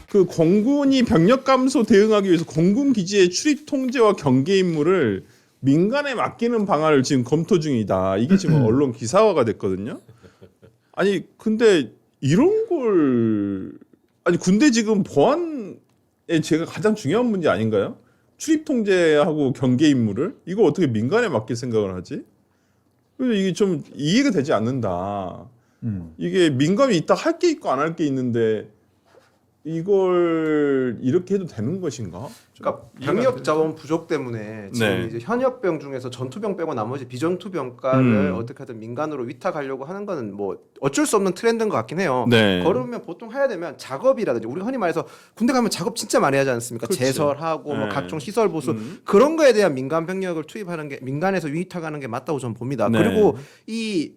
그 공군이 병력 감소 대응하기 위해서 공군 기지의 출입 통제와 경계 임무를 민간에 맡기는 방안을 지금 검토 중이다. 이게 지금 언론 기사화가 됐거든요. 아니 근데 이런 걸 아니 군대 지금 보안에 제가 가장 중요한 문제 아닌가요? 출입 통제하고 경계 임무를 이거 어떻게 민간에 맡길 생각을 하지? 그래서 이게 좀 이해가 되지 않는다. 이게 민감이 있다 할 게 있고 안 할 게 있는데 이걸 이렇게 해도 되는 것인가? 그러니까 병력 자원 부족 때문에 지금 네. 이제 현역병 중에서 전투병 빼고 나머지 비전투병과를 어떻게 하든 민간으로 위탁하려고 하는 거는 뭐 어쩔 수 없는 트렌드인 것 같긴 해요. 네. 그러면 보통 해야 되면 작업이라든지 우리가 흔히 말해서 군대 가면 작업 진짜 많이 하지 않습니까? 그렇지. 제설하고 뭐 네. 각종 시설 보수 그런 거에 대한 민간 병력을 투입하는 게 민간에서 위탁하는 게 맞다고 저는 봅니다. 네. 그리고 이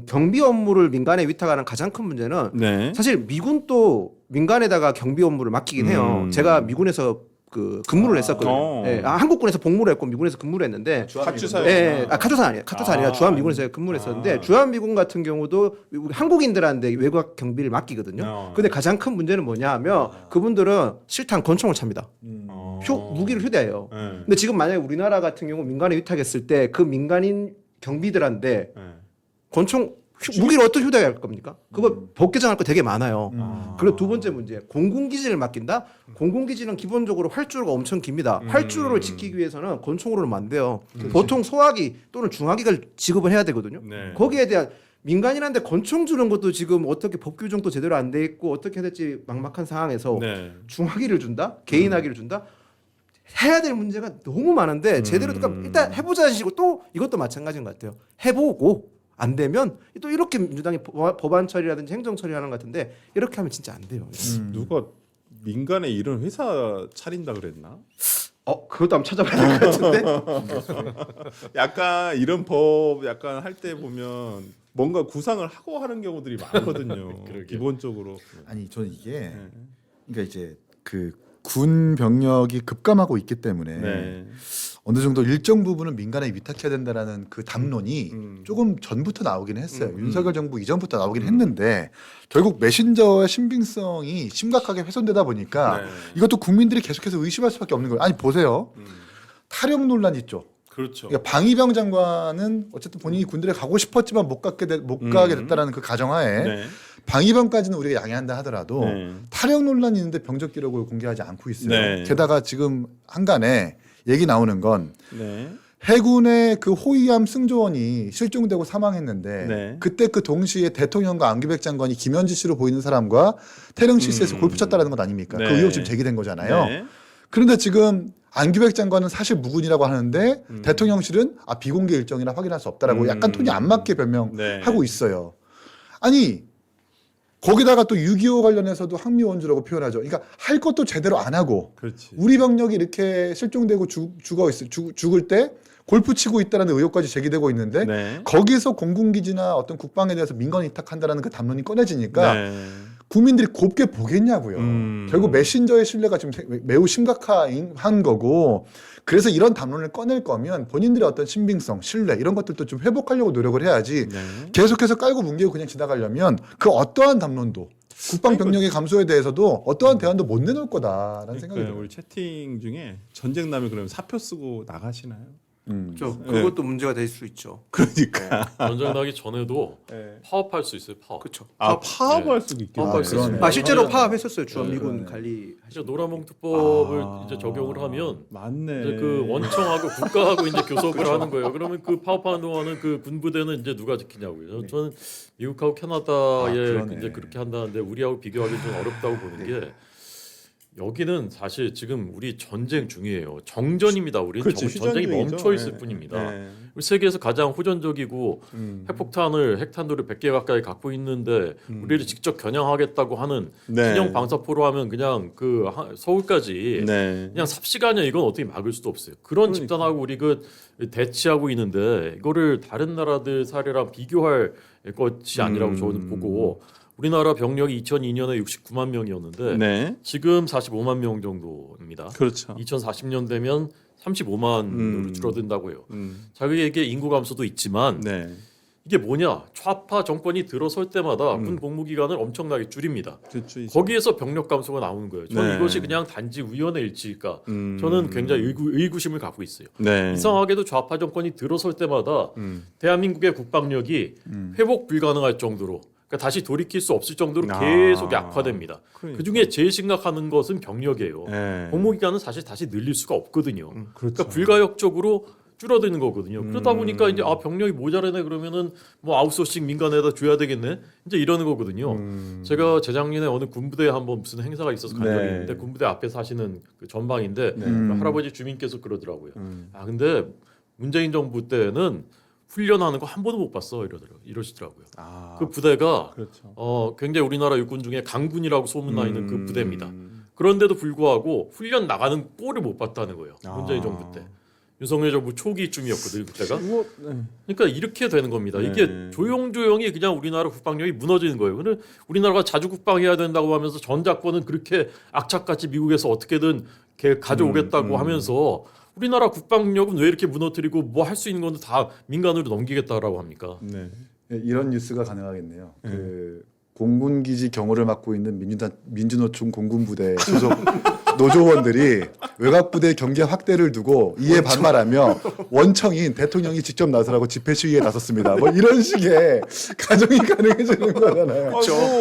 경비 업무를 민간에 위탁하는 가장 큰 문제는 네. 사실 미군도 민간에다가 경비 업무를 맡기긴 해요. 제가 미군에서 그 근무를 했었거든요. 예, 한국군에서 복무를 했고 미군에서 근무를 했는데 카투사요. 예, 카투사 아니에요. 카투사 아니라 주한미군에서 근무를 했었는데 주한미군 같은 경우도 우리 한국인들한테 외곽 경비를 맡기거든요. 근데 가장 큰 문제는 뭐냐 하면 그분들은 실탄 권총을 찹니다. 무기를 휴대해요. 근데 지금 만약에 우리나라 같은 경우 민간에 위탁했을 때 그 민간인 경비들한테 권총 무기를 어떻게 휴대할 겁니까? 그거 법개정할 거 되게 많아요. 그리고 두 번째 문제, 공군기지를 맡긴다? 공군기지는 기본적으로 활주로가 엄청 깁니다. 활주로를 지키기 위해서는 권총으로는 안 돼요. 보통 소화기 또는 중화기를 지급을 해야 되거든요. 네. 거기에 대한 민간인한테 권총 주는 것도 지금 어떻게 법 규정도 제대로 안 돼 있고 어떻게 해야 될지 막막한 상황에서 네. 중화기를 준다? 개인화기를 준다? 해야 될 문제가 너무 많은데 제대로 그러니까 일단 해보자 하시고 또 이것도 마찬가지인 것 같아요. 해보고 안 되면 또 이렇게 민주당이 법안 처리라든지 행정 처리하는 것 같은데 이렇게 하면 진짜 안 돼요. 누가 민간에 이런 회사 차린다 그랬나? 그것도 한번 찾아봐야 될 것 같은데. 약간 이런 법 약간 할 때 보면 뭔가 구상을 하고 하는 경우들이 많거든요. 기본적으로. 아니 저는 이게 그러니까 이제 그 군 병력이 급감하고 있기 때문에 네. 어느 정도 일정 부분은 민간에 위탁해야 된다라는 그 담론이 조금 전부터 나오긴 했어요. 윤석열 정부 이전부터 나오긴 했는데 결국 메신저의 신빙성이 심각하게 훼손되다 보니까 네. 이것도 국민들이 계속해서 의심할 수밖에 없는 거예요. 아니 보세요. 탈영 논란 있죠. 그렇죠. 그러니까 방위병 장관은 어쨌든 본인이 군대에 가고 싶었지만 못 가게 됐다라는 그 가정하에 네. 방위병까지는 우리가 양해한다 하더라도 네. 탈영 논란이 있는데 병적 기록을 공개하지 않고 있어요. 네. 게다가 지금 한간에 얘기 나오는 건 네. 해군의 그 호위함 승조원이 실종되고 사망했는데 네. 그때 그 동시에 대통령과 안규백 장관이 김현지 씨로 보이는 사람과 태릉 실세에서 골프 쳤다라는 것 아닙니까? 네. 그 의혹 지금 제기된 거잖아요. 네. 그런데 지금 안규백 장관은 사실 무근이라고 하는데 대통령실은 비공개 일정이라 확인할 수 없다라고 약간 톤이 안 맞게 변명하고 네. 있어요. 아니 거기다가 또 6.25 관련해서도 항미원주라고 표현하죠. 그러니까 할 것도 제대로 안 하고 그렇지. 우리 병력이 이렇게 실종되고 죽을 때 골프 치고 있다는 의혹까지 제기되고 있는데 네. 거기서 공군기지나 어떤 국방에 대해서 민간 위탁한다라는 그 담론이 꺼내지니까 네. 국민들이 곱게 보겠냐고요. 결국 메신저의 신뢰가 지금 매우 심각한 거고 그래서 이런 담론을 꺼낼 거면 본인들의 어떤 신빙성, 신뢰 이런 것들도 좀 회복하려고 노력을 해야지 네. 계속해서 깔고 뭉개고 그냥 지나가려면 그 어떠한 담론도 국방 병력의 감소에 대해서도 어떠한 대안도 못 내놓을 거다라는 생각이 들어요. 우리 채팅 중에 전쟁 나면 그러면 사표 쓰고 나가시나요? 그것도 문제가 될 수 있죠. 그러니까. 전쟁 나기 전에도 네. 파업할 수 있어요. 파업. 그렇죠. 파업할 수도 있겠네. 파업할 수 있습니다. 실제로 파업했었어요. 주한미군 관리. 이제 노란봉투법을 이제 적용을 하면 맞네. 이제 그 원청하고 국가하고 이제 교섭을 하는 거예요. 그러면 그 파업하는 동안은 그 군부대는 이제 누가 지키냐고요. 저는 미국하고 캐나다에 그러네. 이제 그렇게 한다는데 우리하고 비교하기 좀 어렵다고 보는 게 여기는 사실 지금 우리 전쟁 중이에요. 정전입니다. 우리 그렇지, 전쟁이 휴전중이죠. 멈춰 있을 네. 뿐입니다. 네. 우리 세계에서 가장 후전적이고 핵탄두를 100개 가까이 갖고 있는데 우리를 직접 겨냥하겠다고 하는 네. 신형 방사포로 하면 그냥 그 서울까지 네. 그냥 삽시간이야. 이건 어떻게 막을 수도 없어요. 그런 집단하고 우리 그 대치하고 있는데 이거를 다른 나라들 사례랑 비교할 것이 아니라고 저는 보고 우리나라 병력이 2002년에 69만 명이었는데 네. 지금 45만 명 정도입니다. 그렇죠. 2040년 되면 35만으로 줄어든다고요. 음. 자기에게 인구 감소도 있지만 네. 이게 뭐냐? 좌파 정권이 들어설 때마다 군 복무 기간을 엄청나게 줄입니다. 그렇죠. 거기에서 병력 감소가 나오는 거예요. 저는 네. 이것이 그냥 단지 우연의 일치일까? 저는 굉장히 의구심을 갖고 있어요. 네. 이상하게도 좌파 정권이 들어설 때마다 대한민국의 국방력이 회복 불가능할 정도로, 그러니까 다시 돌이킬 수 없을 정도로 계속 약화됩니다. 그러니까. 그중에 제일 심각한 것은 병력이에요. 네. 복무 기간은 사실 다시 늘릴 수가 없거든요. 그렇죠. 그러니까 불가역적으로 줄어드는 거거든요. 그러다 보니까 이제 병력이 모자라네 그러면은 뭐 아웃소싱 민간에다 줘야 되겠네. 이제 이러는 거거든요. 제가 재작년에 어느 군부대에 한번 무슨 행사가 있어서 간 적이 네. 있는데 군부대 앞에 사시는 그 전방인데 네. 그 할아버지 주민께서 그러더라고요. 아 근데 문재인 정부 때는 훈련하는 거 한 번도 못 봤어 이러시더라고요. 아, 그 부대가 그렇죠. 굉장히 우리나라 육군 중에 강군이라고 소문나 있는 그 부대입니다. 그런데도 불구하고 훈련 나가는 꼴을 못 봤다는 거예요. 문재인 정부 때. 윤석열 정부 초기쯤이었거든요 그때가. 뭐, 네. 그러니까 이렇게 되는 겁니다. 네. 이게 조용조용히 그냥 우리나라 국방력이 무너지는 거예요. 근데 우리나라가 자주 국방해야 된다고 하면서 전작권은 그렇게 악착같이 미국에서 어떻게든 가져오겠다고 하면서 우리나라 국방력은 왜 이렇게 무너뜨리고 뭐 할 수 있는 건 다 민간으로 넘기겠다라고 합니까? 네. 이런 뉴스가 가능하겠네요. 그 공군기지 경호를 맡고 있는 민주노총 공군부대 소속 노조원들이 외곽부대 경계 확대를 두고 이에 반발하며 원청인 대통령이 직접 나서라고 집회 시위에 나섰습니다. 뭐 이런 식의 가정이 가능해지는 거잖아요.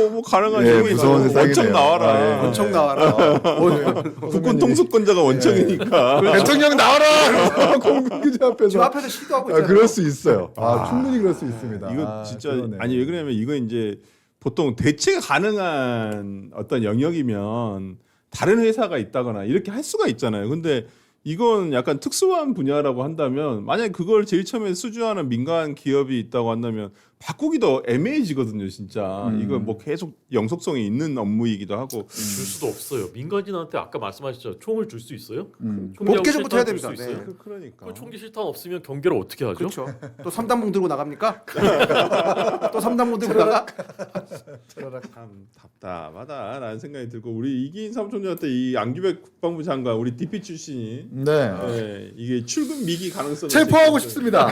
뭐 가능한 예, 이유가 무서운 세상이네요. 원청 나와라. 아, 예. 원청 나와라. 국군 통수권자가 원청이니까. 대통령 나와라! 공군기지 앞에서. 지금 앞에서 시도하고 있잖아요. 그럴 수 있어요. 충분히 그럴 수 있습니다. 이거 진짜 그러네. 아니 왜 그러냐면 이거 이제 보통 대체가 가능한 어떤 영역이면 다른 회사가 있다거나 이렇게 할 수가 있잖아요. 근데 이건 약간 특수한 분야라고 한다면 만약에 그걸 제일 처음에 수주하는 민간 기업이 있다고 한다면 바꾸기도 애매해지거든요, 진짜. 이거 뭐 계속 영속성이 있는 업무이기도 하고. 줄 수도 없어요. 민간인한테 아까 말씀하셨죠. 총을 줄 수 있어요? 법개 정부터 해야 실탄 줄 됩니다. 수 있어요? 네. 그러니까. 그 총기 실탄 없으면 경계를 어떻게 하죠? 그렇죠. 또 3단봉 들고 나갑니까? 또 3단봉 들고 나가? 참 답답하다라는 생각이 들고 우리 이기인 사무총장한테 이 안규백 국방부 장관 우리 DP 출신이 네. 이게 출근 미기 가능성을 체포하고 싶습니다.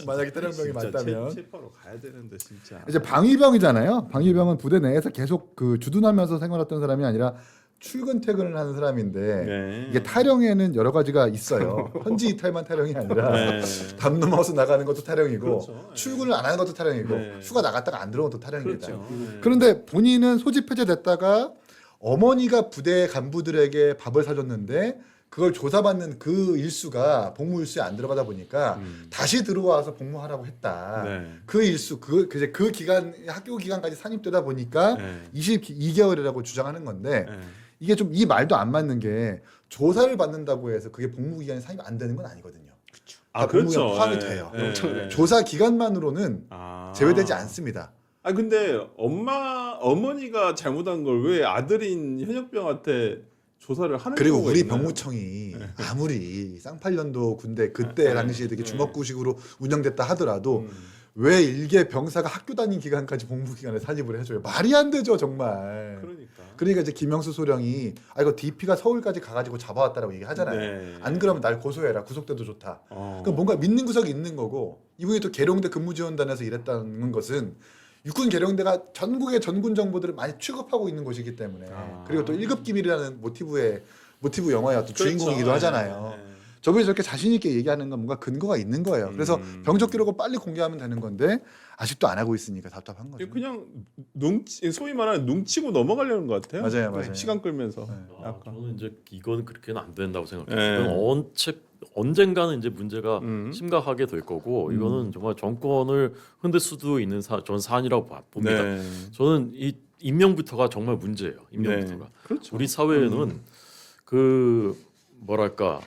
만약에 때려병이 진짜 맞다면. 체포로 가야 되는데 진짜. 이제 방위병이잖아요. 방위병은 부대 내에서 계속 그 주둔하면서 생활했던 사람이 아니라 출근 퇴근을 하는 사람인데 네. 이게 타령에는 여러 가지가 있어요. 현지 이탈만 타령이 아니라 네. 담 넘어서 나가는 것도 타령이고 그렇죠. 출근을 안 하는 것도 타령이고 네. 휴가 나갔다가 안 들어온 것도 타령입니다. 그렇죠. 그런데 본인은 소집 해제됐다가 어머니가 부대 간부들에게 밥을 사줬는데 그걸 조사받는 그 일수가 복무 일수에 안 들어가다 보니까 다시 들어와서 복무하라고 했다. 네. 그 일수 그 기간 학교 기간까지 산입되다 보니까 네. 22개월이라고 주장하는 건데 네. 이게 좀 이 말도 안 맞는 게 조사를 받는다고 해서 그게 복무 기간이 산입 안 되는 건 아니거든요. 아, 복무 기간 그렇죠. 포함이 네. 돼요. 네. 조사 기간만으로는 아. 제외되지 않습니다. 아 근데 어머니가 잘못한 걸 왜 아들인 현역병한테 조사를 하는 그리고 경우가 우리 있나요? 병무청이 아무리 쌍팔년도 군대 그때 당시에 되게 중업구식으로 운영됐다 하더라도 왜 일개 병사가 학교 다닌 기간까지 복무 기간에 사립을 해줘요? 말이 안 되죠 정말. 그러니까 이제 김영수 소령이 이거 DP가 서울까지 가가지고 잡아왔다라고 얘기하잖아요. 네. 안 그러면 날 고소해라 구속돼도 좋다. 그럼 뭔가 믿는 구석이 있는 거고 이분이 또 계룡대 근무지원단에서 일했다는 것은 육군 계룡대가 전국의 전군 정보들을 많이 취급하고 있는 곳이기 때문에 그리고 또 1급 기밀이라는 모티브 영화의 어떤 주인공이기도 하잖아요. 저분이 저렇게 자신 있게 얘기하는 건 뭔가 근거가 있는 거예요. 그래서 병적 기록을 빨리 공개하면 되는 건데 아직도 안 하고 있으니까 답답한 거죠. 그냥 소위 말하는 눈치고 넘어가려는 것 같아요. 맞아요. 시간 끌면서. 저는 이제 이건 그렇게는 안 된다고 생각해요. 네. 이건 언젠가는 이제 문제가 심각하게 될 거고 이거는 정말 정권을 흔들 수도 있는 전 사안이라고 봅니다. 네. 저는 이 임명부터가 정말 문제예요. 임명부터가. 네. 그렇죠. 우리 사회에는 그 뭐랄까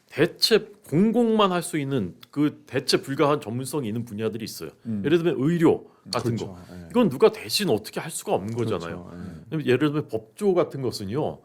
대체 공공만 할 수 있는 그 대체 불가한 전문성이 있는 분야들이 있어요. 예를 들면 의료 같은 그렇죠. 거. 네. 이건 누가 대신 어떻게 할 수가 없는 거잖아요. 그렇죠. 예를 들면 법조 같은 것은요.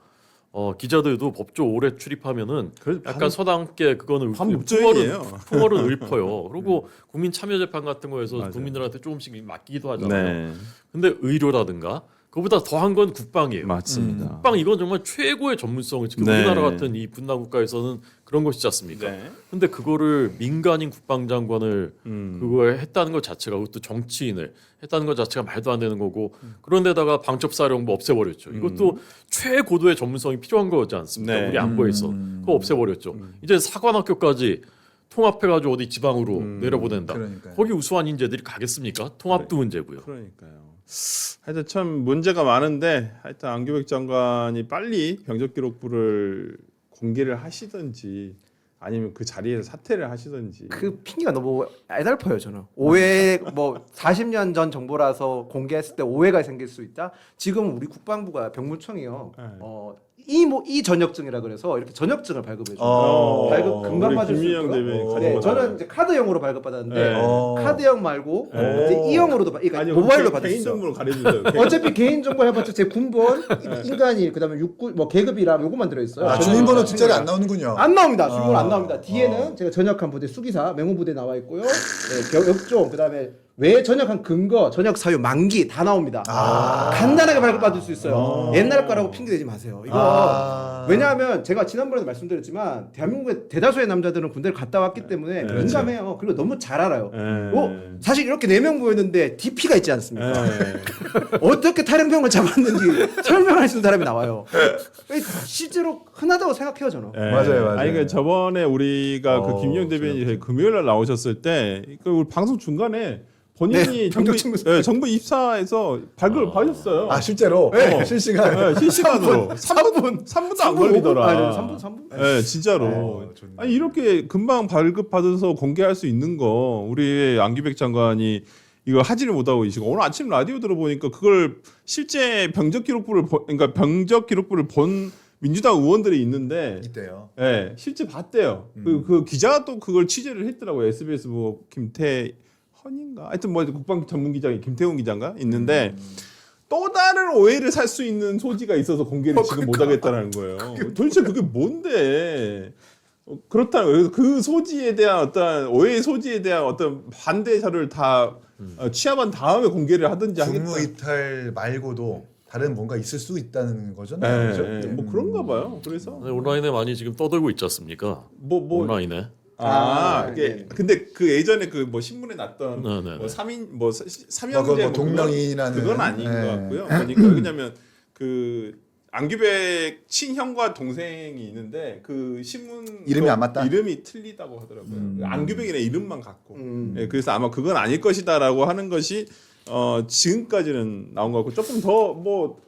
기자들도 법조 오래 출입하면은 약간 서당께 그거는 밤묵조인이에요. 풍어를 읊어요. 그리고 국민 참여 재판 같은 거에서 국민들한테 조금씩 맡기기도 하잖아요. 네. 근데 의료라든가 그보다 더한 건 국방이에요. 맞습니다. 국방 이건 정말 최고의 전문성을 지금 네. 우리나라 같은 이 분단 국가에서는 그런 것이지 않습니까? 네. 근데 그거를 민간인 국방장관을 그걸 했다는 것 자체가 그것도 정치인을 했다는 것 자체가 말도 안 되는 거고 그런데다가 방첩사령부 없애버렸죠. 이것도 최고도의 전문성이 필요한 거지 않습니까? 네. 우리 안보에서 그거 없애버렸죠. 이제 사관학교까지 통합해가지고 어디 지방으로 내려보낸다. 그러니까요. 거기 우수한 인재들이 가겠습니까? 통합도 문제고요. 그러니까요. 하여튼 참 문제가 많은데 하여튼 안규백 장관이 빨리 병적 기록부를 공개를 하시든지 아니면 그 자리에서 사퇴를 하시든지. 그 핑계가 너무 애달퍼요 저는. 오해 뭐 40년 전 정보라서 공개했을 때 오해가 생길 수 있다. 지금 우리 국방부가 병무청이요. 네. 이 전역증이라 그래서 이렇게 전역증을 발급해 줘요. 어. 발급 금방 우리 받을 수 김민영 있고요. 대변인 어. 네, 가져가다. 저는 이제 카드형으로 발급받았는데 네. 카드형 말고 네. 이제 E형으로도 그러니까 아니 모바일로 개인 받을 수 있어요. 정보를 가려주세요. 어차피 개인 정보 해봤자 제 군번, 인간일, 그다음에 육군, 뭐 계급이랑 요것만 들어 있어요. 아, 주민번호 뒷자리 안 나오는군요. 안 나옵니다. 주민번호 안 아. 나옵니다. 뒤에는 제가 전역한 부대 수기사, 맹호부대 나와 있고요. 네, 역종, 그다음에 왜 전역한 근거, 전역 사유, 만기 다 나옵니다. 간단하게 발급받을 수 있어요. 옛날 거라고 핑계 대지 마세요. 이거 왜냐하면 제가 지난번에도 말씀드렸지만 대한민국의 대다수의 남자들은 군대를 갔다 왔기 때문에 민감해요. 그리고 너무 잘 알아요. 사실 이렇게 4명 모였는데 DP가 있지 않습니까? 어떻게 탈영병을 잡았는지 설명할 수 있는 사람이 나와요. 실제로 흔하다고 생각해요 저는. 맞아요. 아니 그 저번에 우리가 그 김영 그래요. 대변인이 금요일 날 나오셨을 때 그 우리 방송 중간에 본인이 네, 정부 입사해서 발급을 받으셨어요. 아 실제로 네. 실시간. 네, 실시간으로 3분도 안 걸리더라. 아니, 3분? 네, 진짜로. 좋네. 아니 이렇게 금방 발급 받아서 공개할 수 있는 거 우리 안규백 장관이 이거 하지를 못하고 계시고 오늘 아침 라디오 들어보니까 그걸 실제 병적 기록부를 그러니까 병적 기록부를 본 민주당 의원들이 있는데 이때요. 예, 실제 봤대요. 그 기자가 또 그걸 취재를 했더라고요. SBS 뭐 김태헌인가? 하여튼 뭐 국방 전문 기자 김태훈 기자인가 있는데 또 다른 오해를 살 수 있는 소지가 있어서 공개를 지금 못 하겠다는 거예요. 도대체 그게 뭔데? 그렇다는 거예요. 그래서 그 소지에 대한 어떤 오해의 소지에 대한 어떤 반대 자료를 다 취합한 다음에 공개를 하든지 하겠다. 군무 이탈 말고도 다른 뭔가 있을 수 있다는 거잖아요. 그죠? 예, 뭐 그런가 봐요. 그래서 네, 온라인에 많이 지금 떠들고 있지 않습니까? 뭐 온라인에. 이게 네. 근데 그 예전에 그 뭐 신문에 났던 네네네. 뭐 3인 뭐 그건 삼형제 뭐 동명이인하는 그건 아닌 네. 것 같고요. 그러니까 왜냐면 그 안규백 친형과 동생이 있는데 그 신문 이름이 안 맞다? 이름이 틀리다고 하더라고요. 안규백이네 이름만 갖고. 예, 그래서 아마 그건 아닐 것이다라고 하는 것이 지금까지는 나온 것 같고 조금 더 뭐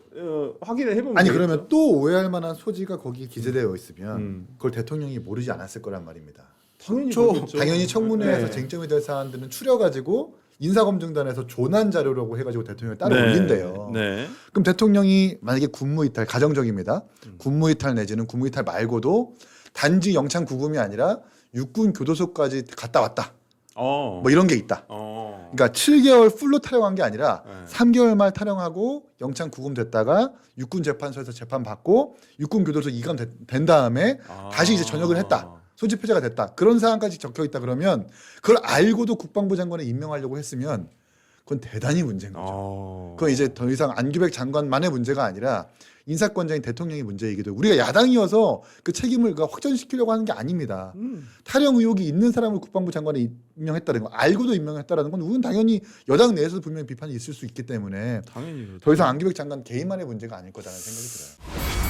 확인을 해보면 아니 되겠죠. 그러면 또 오해할 만한 소지가 거기 기재되어 있으면 음. 그걸 대통령이 모르지 않았을 거란 말입니다. 당연히 저- 그렇겠죠. 당연히 청문회에서 네. 쟁점이 될 사안들은 추려가지고 인사검증단에서 조난 자료라고 해가지고 대통령을 따로 네. 올린대요. 네. 그럼 대통령이 만약에 군무이탈 가정적입니다. 군무이탈 내지는 군무이탈 말고도 단지 영창 구금이 아니라 육군 교도소까지 갔다 왔다. 뭐 이런 게 있다. 그러니까 7개월 풀로 탈영한 게 아니라 네. 3개월 말 탈영하고 영창 구금됐다가 육군 재판소에서 재판 받고 육군 교도소 이감된 다음에 다시 이제 전역을 했다. 소집 해제가 됐다. 그런 사항까지 적혀 있다 그러면 그걸 알고도 국방부 장관을 임명하려고 했으면 그건 대단히 문제인 거죠. 그건 이제 더 이상 안규백 장관만의 문제가 아니라 인사권자인 대통령의 문제이기도 해요. 우리가 야당이어서 그 책임을 확전시키려고 하는 게 아닙니다. 탈영 의혹이 있는 사람을 국방부 장관에 임명했다는 거 알고도 임명했다라는 건 우리는 당연히 여당 내에서도 분명히 비판이 있을 수 있기 때문에 당연히 그렇죠. 더 이상 안규백 장관 개인만의 문제가 아닐 거다라는 생각이 들어요.